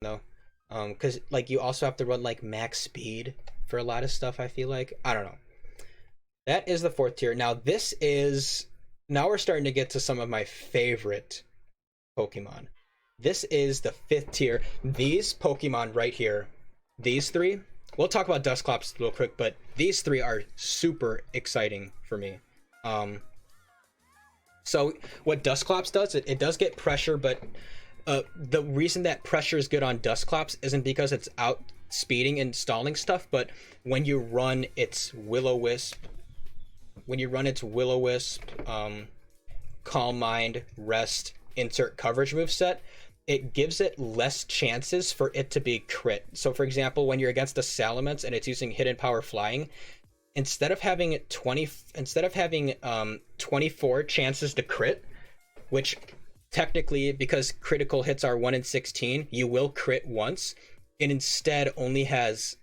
though. Because like you also have to run like max speed for a lot of stuff. I feel like I don't know. That is the fourth tier. Now we're starting to get to some of my favorite Pokemon. This is the fifth tier. These Pokemon right here, these three. We'll talk about Dusclops real quick, but these three are super exciting for me. So what Dusclops does, it does get pressure, but the reason that pressure is good on Dusclops isn't because it's out speeding and stalling stuff, but when you run its Will-O-Wisp, Calm Mind, Rest, insert coverage moveset, it gives it less chances for it to be crit. So for example, when you're against a Salamence and it's using Hidden Power Flying, instead of having 24 chances to crit, which technically, because critical hits are 1 in 16, you will crit once. It instead only has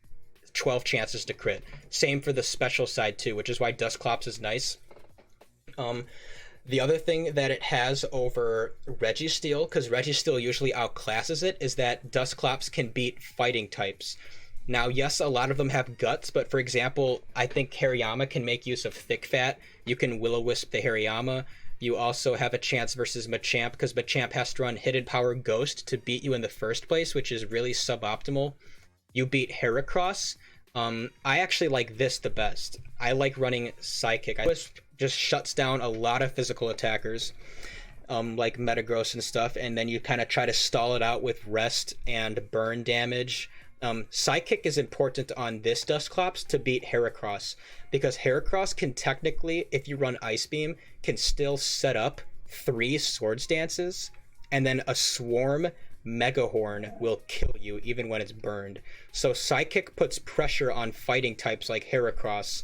12 chances to crit. Same for the special side too, which is why Dusclops is nice. The other thing that it has over Registeel, because Registeel usually outclasses it, is that Dusclops can beat fighting types. Now, yes, a lot of them have guts, but for example, I think Hariyama can make use of Thick Fat. You can Will-O-Wisp the Hariyama. You also have a chance versus Machamp, because Machamp has to run Hidden Power Ghost to beat you in the first place, which is really suboptimal. You beat Heracross. I actually like this the best. I like running Psychic. Just shuts down a lot of physical attackers, like Metagross and stuff, and then you kind of try to stall it out with Rest and Burn damage. Psychic is important on this Dusclops to beat Heracross, because Heracross can technically, if you run Ice Beam, can still set up 3 Swords Dances, and then a Swarm Megahorn will kill you even when it's burned. So Psychic puts pressure on fighting types like Heracross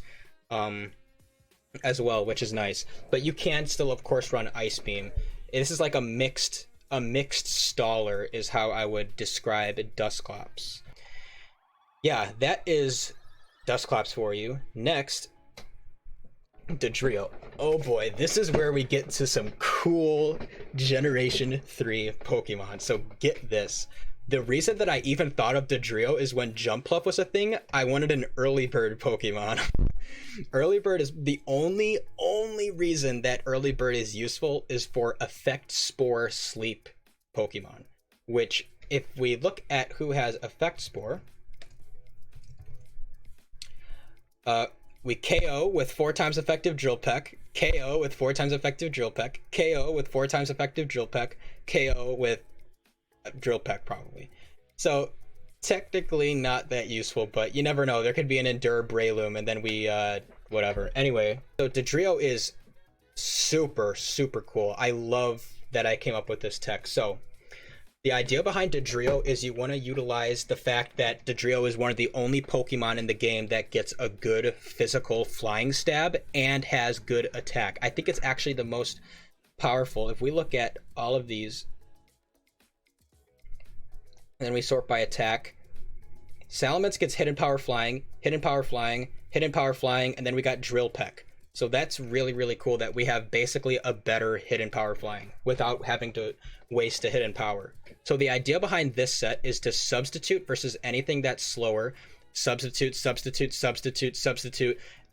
as well, which is nice. But you can still, of course, run Ice Beam. This is like a mixed staller is how I would describe Dusclops. Yeah, that is Dusclops for you. Next, Dodrio. Oh boy, this is where we get to some cool Generation 3 Pokemon. So get this. The reason that I even thought of Dodrio is when Jumpluff was a thing, I wanted an early bird Pokemon. Early bird is the only reason that early bird is useful is for Effect Spore Sleep Pokemon. Which, if we look at who has Effect Spore, we KO with 4 times effective Drill Peck, KO with 4 times effective Drill Peck, KO with 4 times effective Drill Peck, KO with Drill Peck probably. So technically not that useful, but you never know. There could be an Endure Breloom and then we whatever. Anyway, so Dodrio is super cool. I love that I came up with this tech. So the idea behind Dodrio is you want to utilize the fact that Dodrio is one of the only Pokemon in the game that gets a good physical flying stab and has good attack. I think it's actually the most powerful. If we look at all of these, and then we sort by attack, Salamence gets Hidden Power Flying, Hidden Power Flying, Hidden Power Flying, and then we got Drill Peck. So that's really cool that we have basically a better Hidden Power Flying without having to waste a Hidden Power. So the idea behind this set is to substitute versus anything that's slower. Substitute,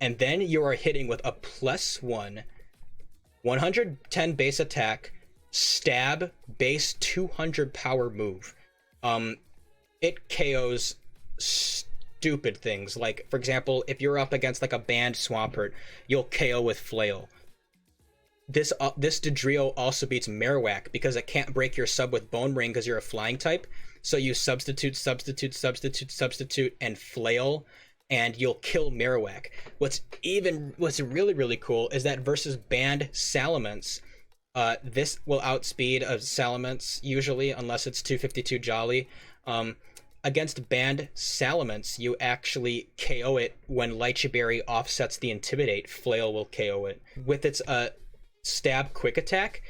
and then you are hitting with a +1, 110 base attack, stab, base 200 power move. It KOs stupid things, like for example, if you're up against like a banned Swampert, you'll KO with Flail. This Dodrio also beats Marowak because it can't break your sub with Bone Ring because you're a flying type. So you substitute, and Flail, and you'll kill Marowak. What's really cool is that versus banned Salamence, this will outspeed a Salamence usually, unless it's 252 Jolly. Against banned Salamence, you actually KO it when Lychee Berry offsets the Intimidate. Flail will KO it. With its stab quick attack,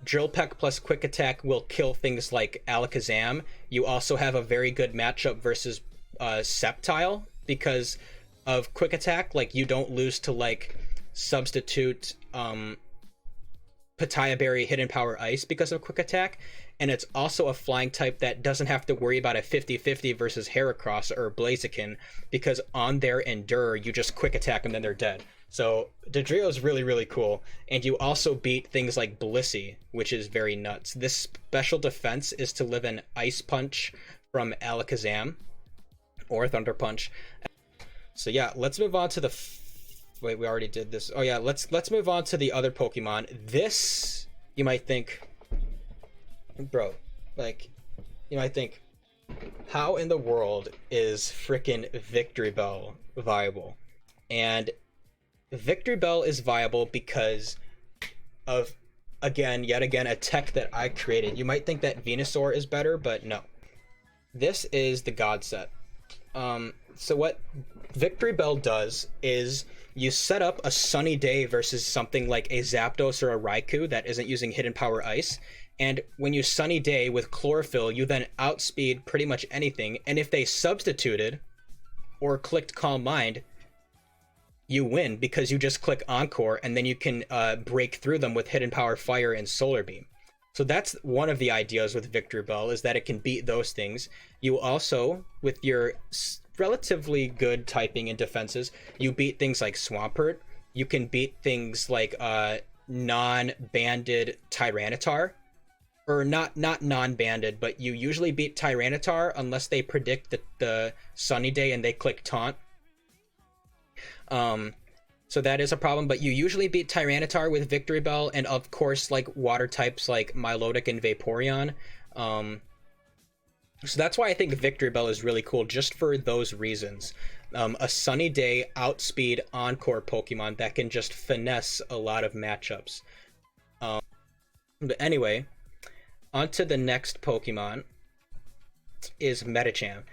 Drill Peck plus quick attack will kill things like Alakazam. You also have a very good matchup versus Sceptile because of quick attack. Like, you don't lose to like substitute Pataya Berry Hidden Power Ice because of quick attack. and it's also a flying type that doesn't have to worry about a 50-50 versus Heracross or Blaziken, because on their Endure, you just quick attack them and then they're dead. So Dodrio is really, really cool, and you also beat things like Blissey, which is very nuts. This special defense is to live in Ice Punch from Alakazam, or Thunder Punch. So yeah, let's move on to the... Wait, we already did this. Oh yeah, let's move on to the other Pokemon. This, you might think... Bro, like, you might think, how in the world is frickin' Victreebel viable? And Victreebel is viable because of, yet again, a tech that I created. You might think that Venusaur is better, but no. This is the God set. So what Victreebel does is you set up a Sunny Day versus something like a Zapdos or a Raikou that isn't using Hidden Power Ice. And when you Sunny Day with Chlorophyll, you then outspeed pretty much anything. And if they substituted or clicked Calm Mind, you win because you just click Encore and then you can break through them with Hidden Power Fire and Solar Beam. So that's one of the ideas with Victreebel, is that it can beat those things. You also, with your relatively good typing and defenses, you beat things like Swampert. You can beat things like non-banded Tyranitar. Or not non-banded, but you usually beat Tyranitar unless they predict the Sunny Day and they click Taunt. So that is a problem, but you usually beat Tyranitar with Victreebel, and of course, like, water types like Milotic and Vaporeon. So that's why I think Victreebel is really cool, just for those reasons. A Sunny Day outspeed Encore Pokemon that can just finesse a lot of matchups. But anyway, on to the next Pokemon is Medicham.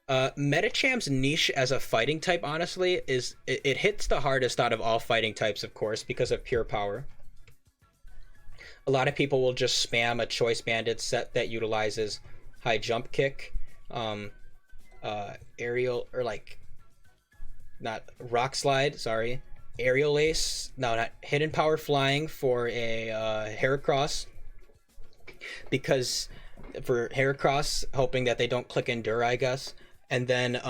Medicham's niche as a fighting type, honestly, is it hits the hardest out of all fighting types, of course, because of pure power. A lot of people will just spam a Choice Banded set that utilizes High Jump Kick, Aerial, or like, not Rock Slide, sorry, Aerial Ace, no, not Hidden Power Flying for a Heracross, because for Heracross, hoping that they don't click Endure, I guess. And then,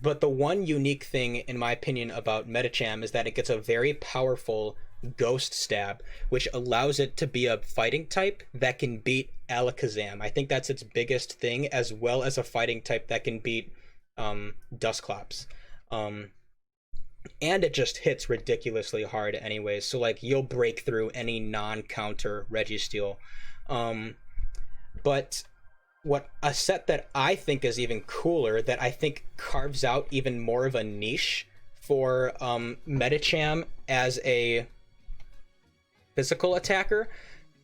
but the one unique thing, in my opinion, about Medicham is that it gets a very powerful Ghost Stab, which allows it to be a fighting type that can beat Alakazam. I think that's its biggest thing, as well as a fighting type that can beat Dusclops. And it just hits ridiculously hard anyways, so like you'll break through any non-counter Registeel. But what a set that I think is even cooler, that I think carves out even more of a niche for Medicham as a physical attacker,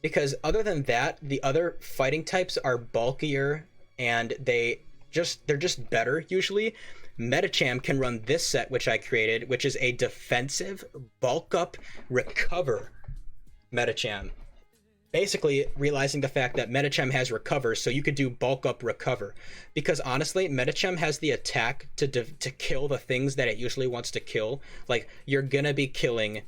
because other than that, the other fighting types are bulkier and they're just better usually. Medicham can run this set, which I created, which is a defensive bulk up recover Medicham. Basically realizing the fact that Medicham has recover, so you could do bulk up recover, because honestly Medicham has the attack to kill the things that it usually wants to kill. Like, you're gonna be killing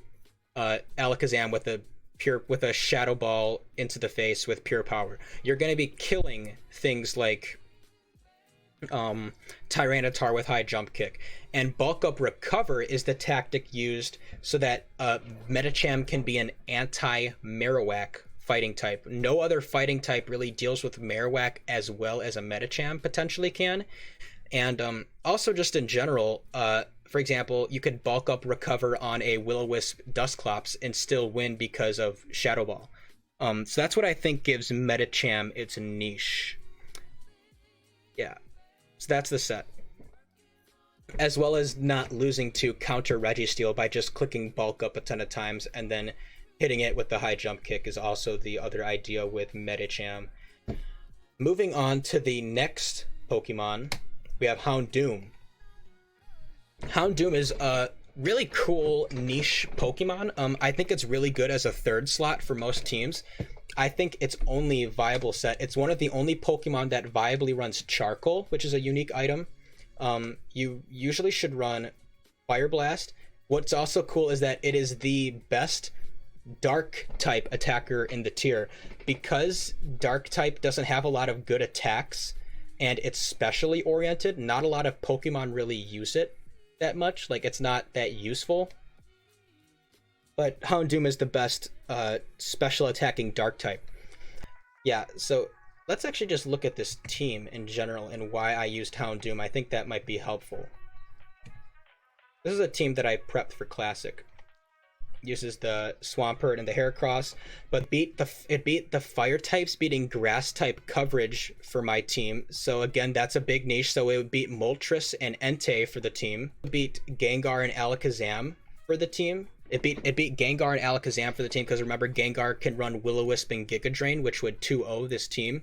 Alakazam with a Shadow Ball into the face with pure power. You're gonna be killing things like Tyranitar with High Jump Kick, and bulk up recover is the tactic used so that Medicham can be an anti-Marowak fighting type. No other fighting type really deals with Marowak as well as a Medicham potentially can. And also just in general, for example, you could bulk up recover on a Will-O-Wisp Dusclops and still win because of Shadow Ball. So that's what I think gives Medicham its niche. Yeah, so that's the set. As well as not losing to counter Registeel by just clicking bulk up a ton of times and then hitting it with the High Jump Kick is also the other idea with Medicham. Moving on to the next Pokemon, we have Houndoom. Houndoom is a really cool niche Pokemon. I think it's really good as a third slot for most teams. I think its only viable set, it's one of the only Pokemon that viably runs Charcoal, which is a unique item. You usually should run Fire Blast. What's also cool is that it is the best dark type attacker in the tier. Because dark type doesn't have a lot of good attacks and it's specially oriented, not a lot of Pokemon really use it that much. Like, it's not that useful. But Houndoom is the best special attacking dark type. Yeah, so let's actually just look at this team in general and why I used Houndoom. I think that might be helpful. This is a team that I prepped for Classic. Uses the Swampert and the Heracross, but it beat the fire types, beating grass type coverage for my team. So again, that's a big niche. So it would beat Moltres and Entei for the team. It beat Gengar and Alakazam for the team. It beat Gengar and Alakazam for the team because remember, Gengar can run Will-O-Wisp and Giga Drain, which would 2-0 this team.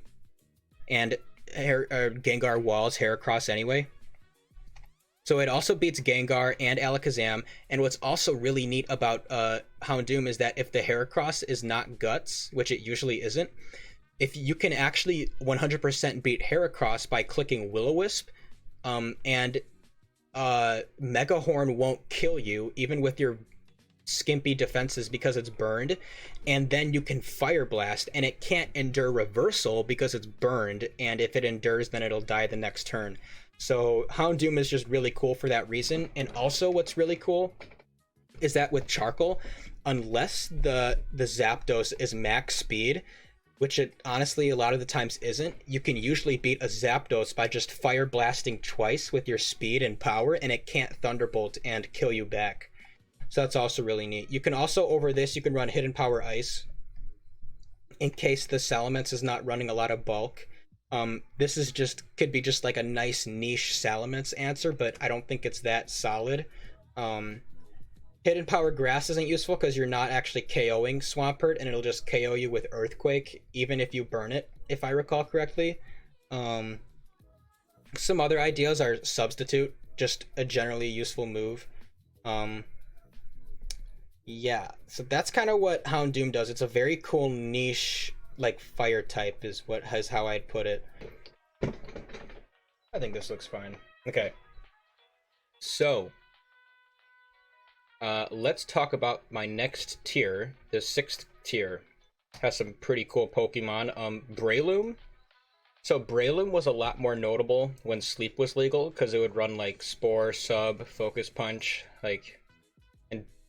And Gengar walls Heracross anyway. So it also beats Gengar and Alakazam, and what's also really neat about Houndoom is that if the Heracross is not Guts, which it usually isn't, if you can actually 100% beat Heracross by clicking Will-O-Wisp, and Mega Horn won't kill you, even with your skimpy defenses because it's burned, and then you can Fire Blast, and it can't endure Reversal because it's burned, and if it endures, then it'll die the next turn. So Houndoom is just really cool for that reason. And also what's really cool is that with Charcoal, unless the Zapdos is max speed, which it honestly a lot of the times isn't, you can usually beat a Zapdos by just Fire Blasting twice with your speed and power, and it can't Thunderbolt and kill you back. So that's also really neat. You can also, over this, you can run Hidden Power Ice in case the Salamence is not running a lot of bulk. This is could be just like a nice niche Salamence answer, but I don't think it's that solid. Hidden Power Grass isn't useful because you're not actually KOing Swampert, and it'll just KO you with Earthquake, even if you burn it, if I recall correctly. Some other ideas are Substitute, just a generally useful move. Yeah, so that's kind of what Houndoom does. It's a very cool niche, like, fire type is how I'd put it. I think this looks fine. Okay. So, let's talk about my next tier. The 6th tier has some pretty cool Pokemon. Breloom. So Breloom was a lot more notable when Sleep was legal, because it would run, like, Spore, Sub, Focus Punch, like...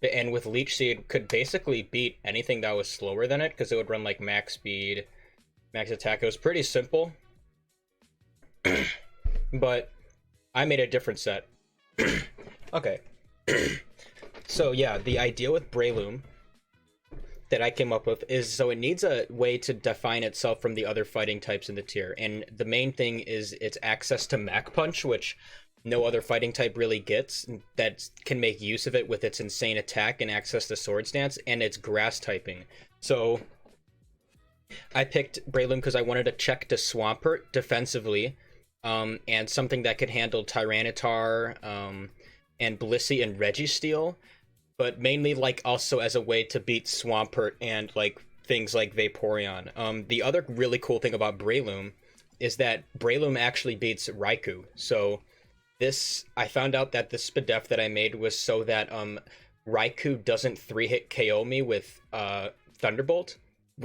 And with Leech Seed, could basically beat anything that was slower than it, because it would run like max speed, max attack. It was pretty simple. But I made a different set. Okay. So yeah, the idea with Breloom that I came up with is, so it needs a way to define itself from the other fighting types in the tier. And the main thing is its access to Mach Punch, which no other fighting type really gets, that can make use of it with its insane attack and access to Swords Dance, and its grass typing. So I picked Breloom because I wanted to check to Swampert defensively, and something that could handle Tyranitar, and Blissey and Registeel, but mainly like also as a way to beat Swampert and like things like Vaporeon. The other really cool thing about Breloom is that Breloom actually beats Raikou. So I found out that the Spadef that I made was so that Raikou doesn't 3-hit KO me with Thunderbolt,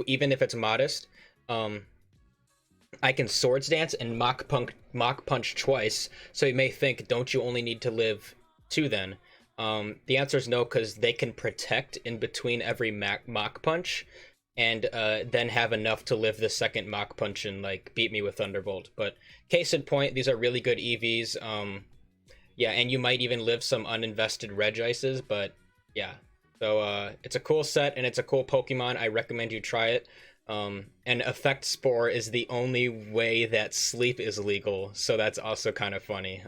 even if it's modest. I can Swords Dance and Mach Punch twice, so you may think, don't you only need to live 2 then? The answer is no, because they can protect in between every Mach Punch, and then have enough to live the second Mach Punch and like beat me with Thunderbolt. But case in point, these are really good EVs. Yeah, and you might even live some uninvested Regices, but yeah. So it's a cool set, and it's a cool Pokemon. I recommend you try it. And Effect Spore is the only way that Sleep is legal, so that's also kind of funny.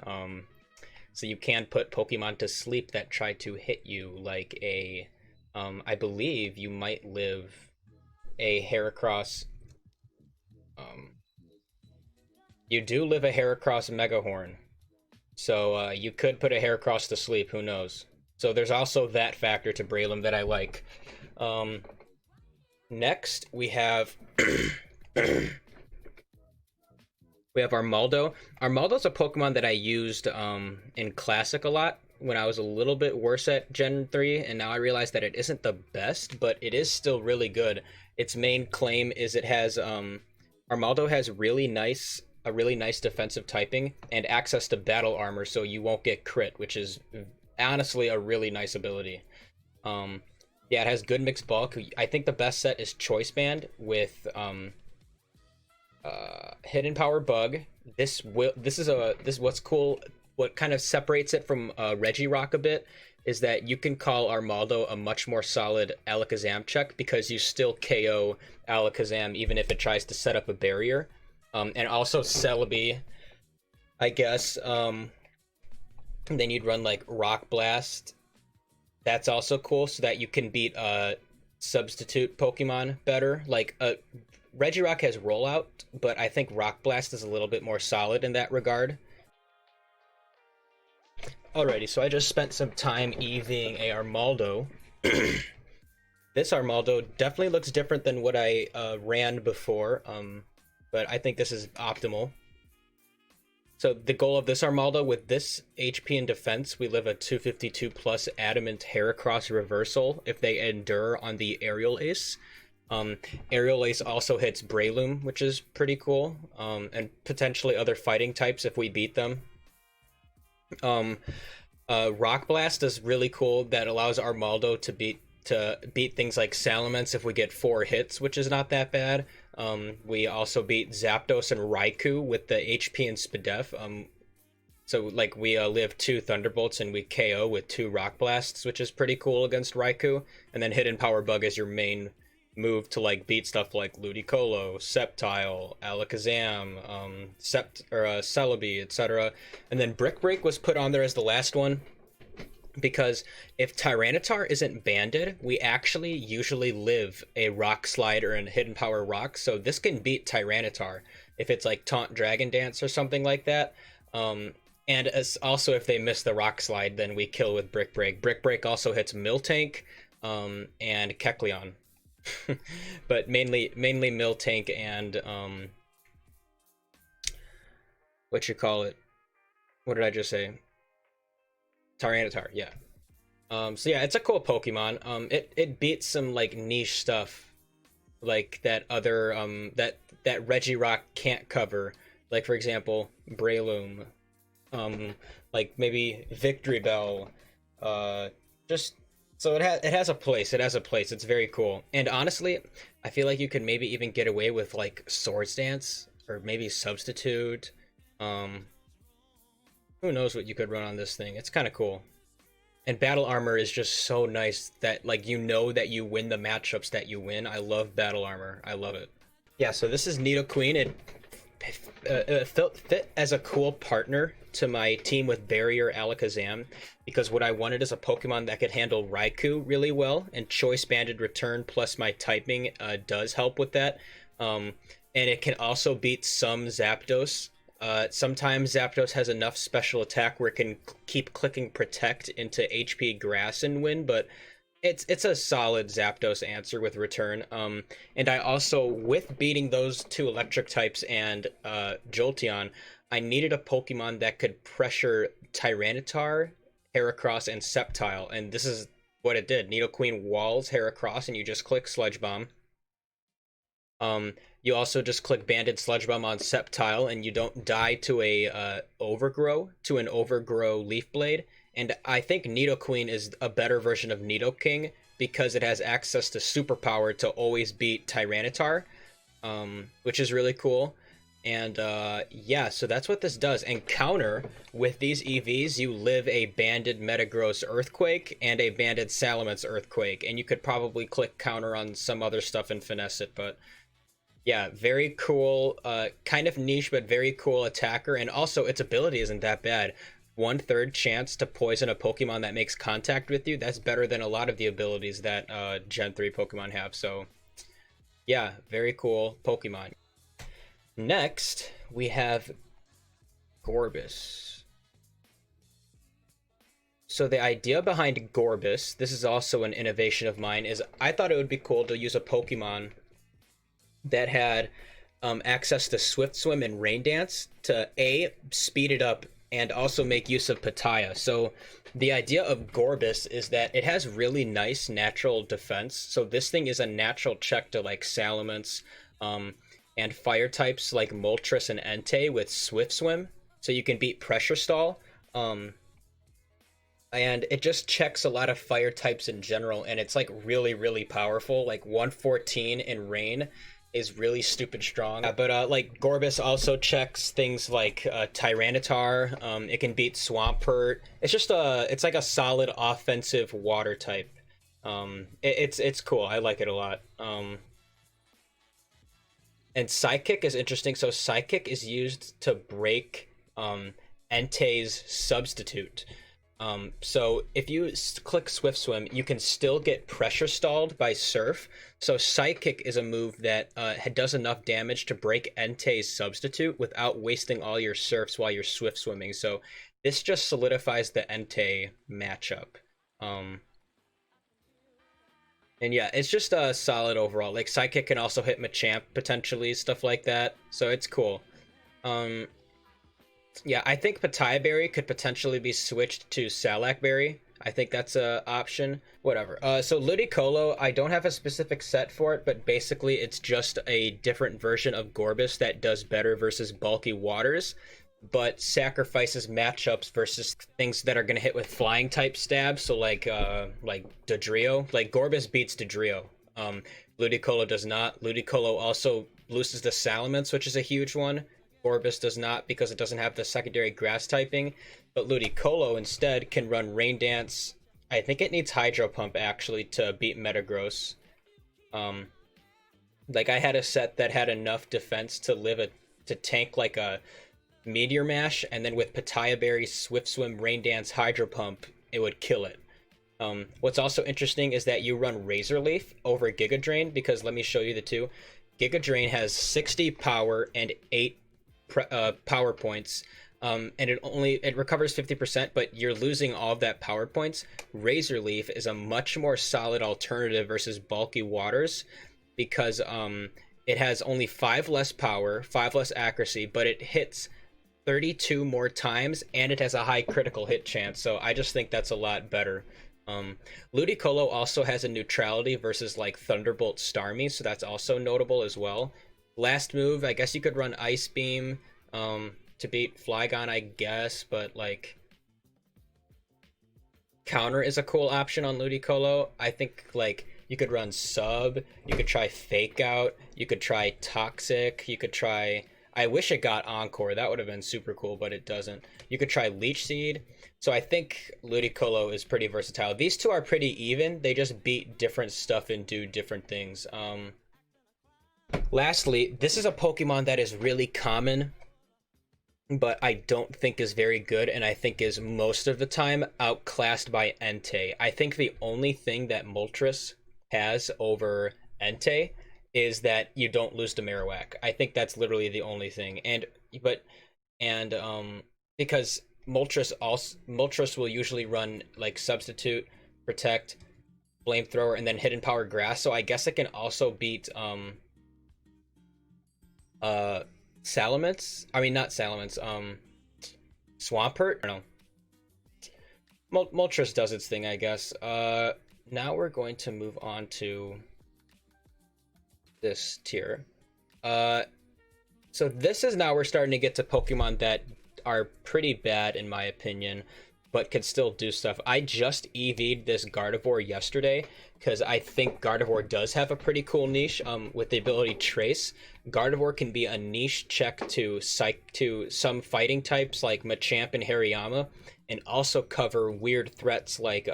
So you can put Pokemon to sleep that try to hit you, like a... I believe you might live a Heracross. You do live a Heracross Megahorn, so you could put a Heracross to sleep. Who knows? So there's also that factor to Breloom that I like. Next we have we have Armaldo. Armaldo's a Pokemon that I used in Classic a lot, when I was a little bit worse at Gen 3, and now I realize that it isn't the best, but it is still really good. Its main claim is it has Armaldo has a really nice defensive typing and access to battle armor, so you won't get crit, which is honestly a really nice ability. Yeah, it has good mixed bulk. I think the best set is Choice Band with Hidden Power Bug. This what's cool. What kind of separates it from Regirock a bit is that you can call Armaldo a much more solid Alakazam check because you still KO Alakazam even if it tries to set up a barrier. And also Celebi, I guess. Then you'd run like Rock Blast. That's also cool, so that you can beat substitute Pokemon better. Like Regirock has Rollout, but I think Rock Blast is a little bit more solid in that regard. Alrighty, so I just spent some time EVing a Armaldo. This Armaldo definitely looks different than what I ran before, but I think this is optimal. So the goal of this Armaldo, with this HP and defense, we live a 252 plus Adamant Heracross reversal if they endure on the Aerial Ace. Aerial Ace also hits Breloom, which is pretty cool, and potentially other fighting types if we beat them. Rock Blast is really cool. That allows Armaldo to beat things like Salamence if we get 4 hits, which is not that bad. We also beat Zapdos and Raikou with the HP and Spadef. So like we live 2 Thunderbolts and we KO with 2 Rock Blasts, which is pretty cool against Raikou. And then Hidden Power Bug is your main move to like beat stuff like Ludicolo, Sceptile, Alakazam, Celebi, etc. And then Brick Break was put on there as the last one because if Tyranitar isn't banded, we actually usually live a Rock Slide or a Hidden Power Rock, so this can beat Tyranitar if it's like Taunt Dragon Dance or something like that. And also if they miss the Rock Slide, then we kill with Brick Break. Brick Break also hits Miltank and Kecleon. But mainly Miltank and what you call it? What did I just say? Tyranitar, yeah. So yeah, it's a cool Pokemon. It beats some like niche stuff, like that other that Regirock can't cover. Like for example, Breloom, like maybe Victreebel, just. So it has a place. It has a place. It's very cool. And honestly, I feel like you could maybe even get away with like Swords Dance or maybe Substitute. Who knows what you could run on this thing? It's kind of cool. And Battle Armor is just so nice that like you know that you win the matchups that you win. I love Battle Armor. I love it. Yeah. So this is Nidoqueen. It fit as a cool partner to my team with Barrier Alakazam, because what I wanted is a Pokemon that could handle Raikou really well, and Choice Banded Return plus my typing does help with that. And it can also beat some Zapdos. Sometimes Zapdos has enough special attack where it can keep clicking Protect into HP Grass and win, but it's a solid Zapdos answer with Return. And I also, with beating those 2 electric types and Jolteon, I needed a Pokemon that could pressure Tyranitar, Heracross, and Sceptile, and this is what it did. Nidoqueen walls Heracross, and you just click Sludge Bomb. You also just click Banded Sludge Bomb on Sceptile, and you don't die to an Overgrow Leaf Blade. And I think Nidoqueen is a better version of Nidoking because it has access to Superpower to always beat Tyranitar, which is really cool. And yeah, so that's what this does. And counter, with these EVs, you live a banded Metagross Earthquake and a banded Salamence Earthquake. And you could probably click counter on some other stuff and finesse it, but yeah, very cool, kind of niche, but very cool attacker. And also, its ability isn't that bad. 1/3 chance to poison a Pokemon that makes contact with you. That's better than a lot of the abilities that Gen 3 Pokemon have. So yeah, very cool Pokemon. Next, we have Gorbiess. So the idea behind Gorbiess, this is also an innovation of mine, is I thought it would be cool to use a Pokemon that had access to Swift Swim and Rain Dance to A, speed it up and also make use of Pitaya. So the idea of Gorbiess is that it has really nice natural defense. So this thing is a natural check to like Salamence, and fire types like Moltres and Entei with Swift Swim. So you can beat Pressure Stall. And it just checks a lot of fire types in general, and it's like really, really powerful. Like 114 in Rain is really stupid strong. But like Gorbiess also checks things like Tyranitar. It can beat Swampert. It's just it's like a solid offensive water type. It's cool. I like it a lot. And Psychic is interesting. So Psychic is used to break Entei's substitute. So if you click Swift Swim, you can still get pressure stalled by Surf. So Psychic is a move that does enough damage to break Entei's substitute without wasting all your Surfs while you're Swift Swimming. So this just solidifies the Entei matchup. And yeah, it's just a solid overall. Like Psychic can also hit Machamp potentially, stuff like that. So it's cool. Yeah, I think Pitaya Berry could potentially be switched to Salac Berry. I think that's a option. Whatever. So Ludicolo, I don't have a specific set for it, but basically it's just a different version of Gorbiess that does better versus bulky waters, but sacrifices matchups versus things that are going to hit with flying type stabs. So like Dodrio, like Gorbiess beats Dodrio. Ludicolo does not. Ludicolo also loses the Salamence, which is a huge one. Gorbiess does not because it doesn't have the secondary grass typing, but Ludicolo instead can run Rain Dance. I think it needs Hydro Pump actually to beat Metagross. Like I had a set that had enough defense to tank like a Meteor Mash, and then with Pitaya Berry, Swift Swim, Rain Dance, Hydro Pump, it would kill it. What's also interesting is that you run Razor Leaf over Giga Drain, because let me show you the two. Giga Drain has 60 power and 8 power points, and it recovers 50%, but you're losing all of that power points. Razor Leaf is a much more solid alternative versus bulky waters because it has only 5 less power, 5 less accuracy, but it hits 32 more times and it has a high critical hit chance. So I just think that's a lot better. Ludicolo also has a neutrality versus like Thunderbolt Starmie, so that's also notable as well. Last move, I guess you could run Ice Beam to beat Flygon, I guess, but like Counter is a cool option on Ludicolo. I think like you could run Sub, you could try Fake Out, you could try Toxic, you could try... I wish it got Encore, that would have been super cool, but it doesn't. You could try Leech Seed. So I think Ludicolo is pretty versatile. These two are pretty even, they just beat different stuff and do different things. Lastly, this is a Pokemon that is really common, but I don't think is very good, and I think is most of the time outclassed by Entei. I think the only thing that Moltres has over Entei is that you don't lose to Marowak. I think that's literally the only thing. Because Moltres will usually run like Substitute, Protect, Flamethrower, and then Hidden Power Grass, so I guess it can also beat Salamence. I mean, not Salamence. Swampert. I don't know. Moltres does its thing, I guess. Now we're going to move on to this tier. So this is now we're starting to get to Pokemon that are pretty bad in my opinion, but can still do stuff. I just EV'd this Gardevoir yesterday because I think Gardevoir does have a pretty cool niche with the ability Trace. Gardevoir can be a niche check to some fighting types like Machamp and Hariyama, and also cover weird threats like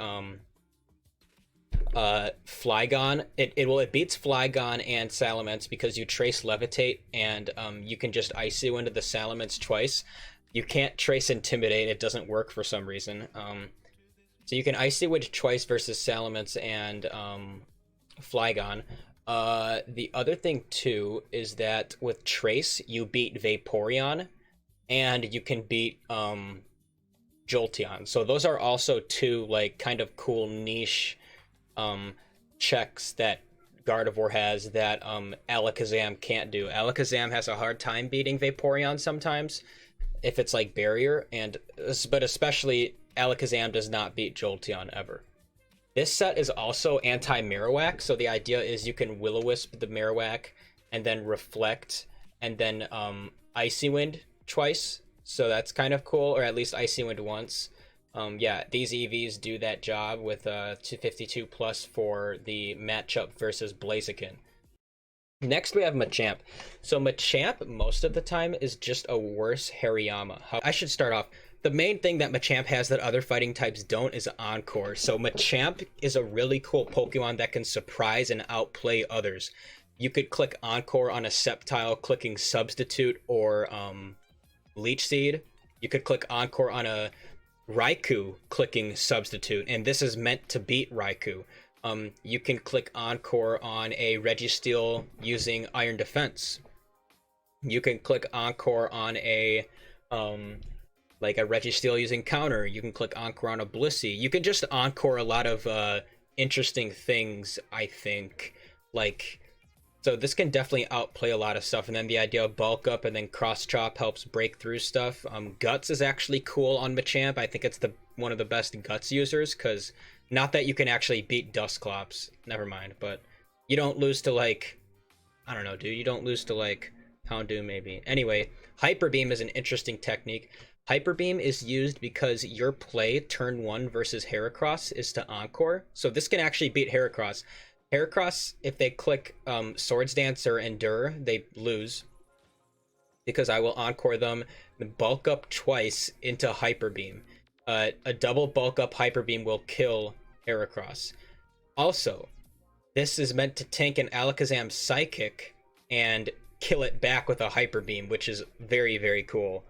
Flygon. It beats Flygon and Salamence because you Trace Levitate, and you can just ICO into the Salamence twice. You can't Trace Intimidate, it doesn't work for some reason. So you can Icy Wedge twice versus Salamence and Flygon. The other thing too is that with Trace, you beat Vaporeon, and you can beat Jolteon. So those are also two like kind of cool niche checks that Gardevoir has that Alakazam can't do. Alakazam has a hard time beating Vaporeon sometimes. if it's like barrier, and but especially Alakazam does not beat Jolteon ever. This set is also anti-Marowak, so the idea is you can Will-O-Wisp the Marowak and then reflect and then Icy Wind twice, so that's kind of cool, or at least Icy Wind once. Yeah, these EVs do that job with 252 plus for the matchup versus Blaziken. Next we have Machamp. So Machamp most of the time is just a worse Hariyama. I should start off. The main thing that Machamp has that other fighting types don't is Encore. So Machamp is a really cool Pokemon that can surprise and outplay others. You could click Encore on a Sceptile clicking Substitute or Leech Seed. You could click Encore on a Raikou clicking Substitute, and this is meant to beat Raikou. You can click Encore on a Registeel using Iron Defense. You can click Encore on a like a Registeel using Counter. You can click Encore on a Blissey. You can just Encore a lot of interesting things, I think. Like, so this can definitely outplay a lot of stuff. And then the idea of Bulk Up and then Cross Chop helps break through stuff. Guts is actually cool on Machamp. I think it's one of the best Guts users, because not that you can actually beat Dusclops, never mind, but you don't lose to, like, I don't know, dude, you don't lose to, like, Houndoom maybe. Anyway, Hyper Beam is an interesting technique. Hyper Beam is used because your play turn 1 versus Heracross is to Encore, so this can actually beat Heracross. Heracross, if they click Swords Dance or Endure, they lose, because I will Encore them, Bulk Up twice into Hyper Beam. A double Bulk Up Hyper Beam will kill Heracross. Also, this is meant to tank an Alakazam Psychic and kill it back with a Hyper Beam, which is very, very cool.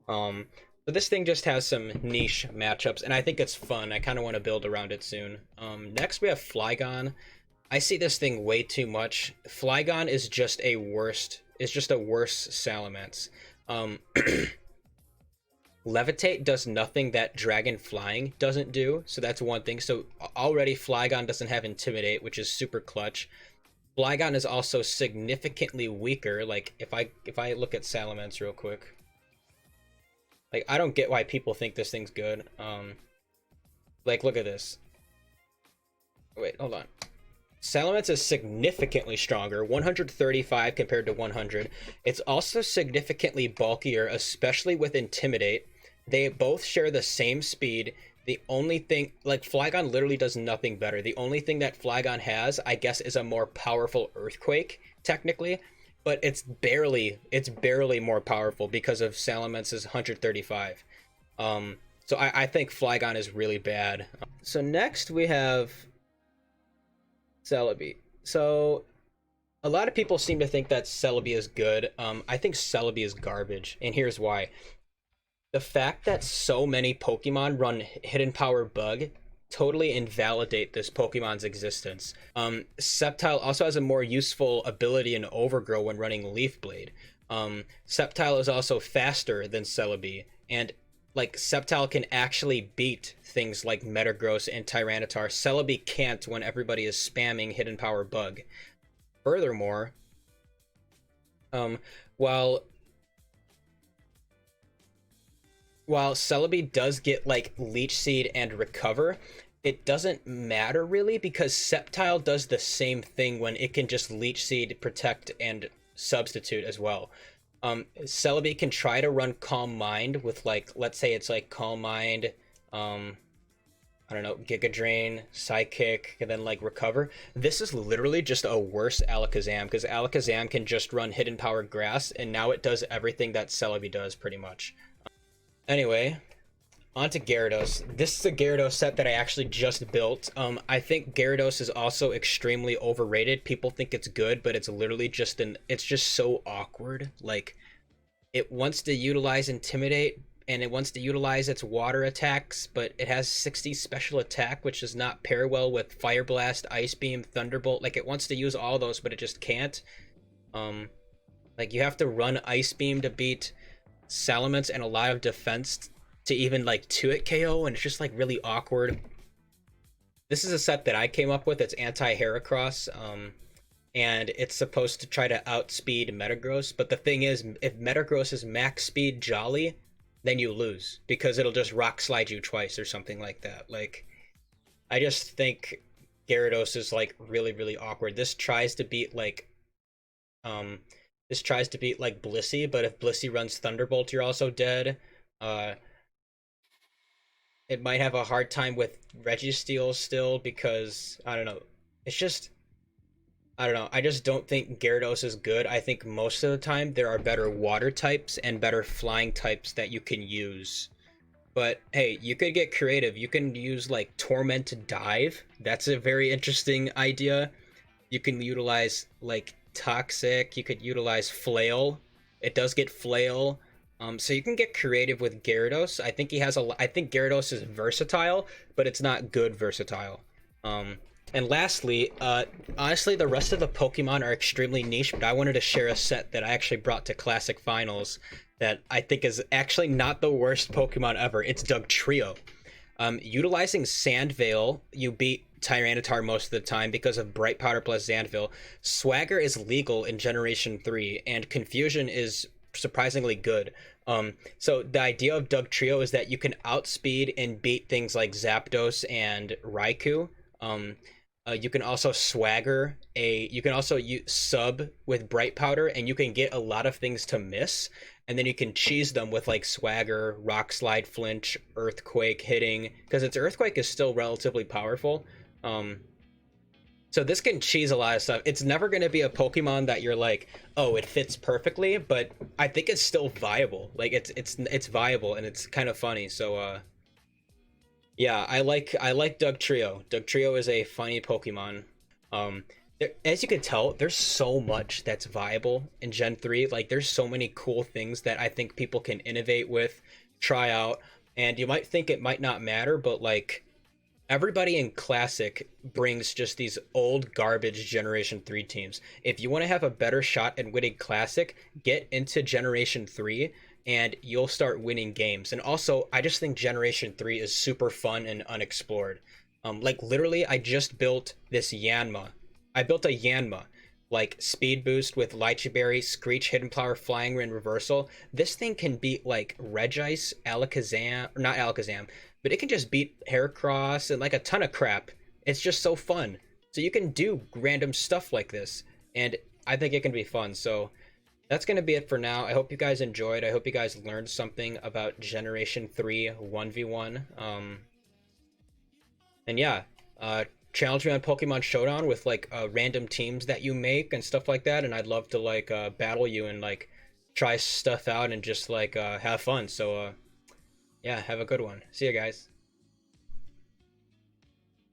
But this thing just has some niche matchups, and I think it's fun. I kind of want to build around it soon. Next we have Flygon. I see this thing way too much. Flygon is just a worse Salamence. Levitate does nothing that Dragon Flying doesn't do, so that's one thing. So already Flygon doesn't have Intimidate, which is super clutch. Flygon is also significantly weaker. Like, if I look at Salamence real quick, like, I don't get why people think this thing's good. Like, look at this. Wait, hold on. Salamence is significantly stronger, 135 compared to 100. It's also significantly bulkier, especially with Intimidate. They both share the same speed. The only thing, like, Flygon literally does nothing better. The only thing that Flygon has, I guess, is a more powerful Earthquake, technically, but it's barely more powerful because of Salamence's 135. So I think Flygon is really bad. So next we have Celebi. So a lot of people seem to think that Celebi is good. I think Celebi is garbage, and here's why. The fact that so many Pokemon run Hidden Power Bug totally invalidate this Pokemon's existence. Sceptile also has a more useful ability in Overgrow when running Leaf Blade. Sceptile is also faster than Celebi, and like, Sceptile can actually beat things like Metagross and Tyranitar. Celebi can't when everybody is spamming Hidden Power Bug. Furthermore, while Celebi does get, like, Leech Seed and Recover, it doesn't matter really, because Sceptile does the same thing when it can just Leech Seed, Protect, and Substitute as well. Celebi can try to run Calm Mind with, like, let's say it's like Calm Mind, I don't know, Giga Drain, Psychic, and then, like, Recover. This is literally just a worse Alakazam, because Alakazam can just run Hidden Power Grass, and now it does everything that Celebi does, pretty much. Anyway, on to Gyarados. This is a Gyarados set that I actually just built. I think Gyarados is also extremely overrated. People think it's good, but it's literally just it's just so awkward. Like, it wants to utilize Intimidate, and it wants to utilize its water attacks, but it has 60 special attack, which does not pair well with Fire Blast, Ice Beam, Thunderbolt. Like, it wants to use all those, but it just can't. Like, you have to run Ice Beam to beat Salamence and a lot of defense to even, like, 2-hit KO, and it's just, like, really awkward. This is a set that I came up with. It's anti-Heracross, and it's supposed to try to outspeed Metagross, but the thing is, if Metagross is max speed Jolly, then you lose because it'll just rock slide you twice or something like that. Like, I just think Gyarados is like really, really awkward. Um this tries to beat like Blissey, but if Blissey runs Thunderbolt, you're also dead. Uh it might have a hard time with Registeel still because I don't know. It's just I don't know. I just don't think Gyarados is good. I think most of the time there are better water types and better flying types that you can use. But hey, you could get creative. You can use like Torment Dive. That's a very interesting idea. You can utilize like Toxic. You could utilize Flail. It does get Flail. So you can get creative with Gyarados. I think he has a. I think Gyarados is versatile, but it's not good versatile. Um, and lastly, honestly, the rest of the Pokemon are extremely niche. But I wanted to share a set that I actually brought to Classic Finals that I think is actually not the worst Pokemon ever. It's Dugtrio. Utilizing Sandvale, you beat Tyranitar most of the time because of Bright Powder plus Sandvale. Swagger is legal in Generation 3, and Confusion is surprisingly good. So the idea of Dugtrio is that you can outspeed and beat things like Zapdos and Raikou. You can also swagger a. You can also use sub with Bright Powder, and you can get a lot of things to miss, and then you can cheese them with like swagger, rock slide, flinch, earthquake, hitting, because its earthquake is still relatively powerful. Um, so this can cheese a lot of stuff. It's never going to be a Pokemon that you're like, oh, it fits perfectly, but I think it's still viable. Like it's viable and it's kind of funny. So yeah, I like Dugtrio. Dugtrio is a funny Pokemon. As you can tell, there's so much that's viable in Gen 3. Like, there's so many cool things that I think people can innovate with, try out, and you might think it might not matter, but like everybody in Classic brings just these old garbage Generation 3 teams. If you want to have a better shot at winning Classic, get into Generation 3 and you'll start winning games. And also, I just think Generation 3 is super fun and unexplored. Like literally, I just built this Yanma. I built a Yanma, like speed boost with Lychee Berry, Screech, Hidden Flower, Flying Ring, Reversal. This thing can beat like Regice, Alakazam, or not Alakazam, but it can just beat Heracross and like a ton of crap. It's just so fun. So you can do random stuff like this, and I think it can be fun. So that's going to be it for now. I hope you guys enjoyed. I hope you guys learned something about Generation 3 1v1. And yeah, challenge me on Pokemon Showdown with like random teams that you make and stuff like that. And I'd love to like battle you and like try stuff out and just like have fun. So yeah, have a good one. See you guys.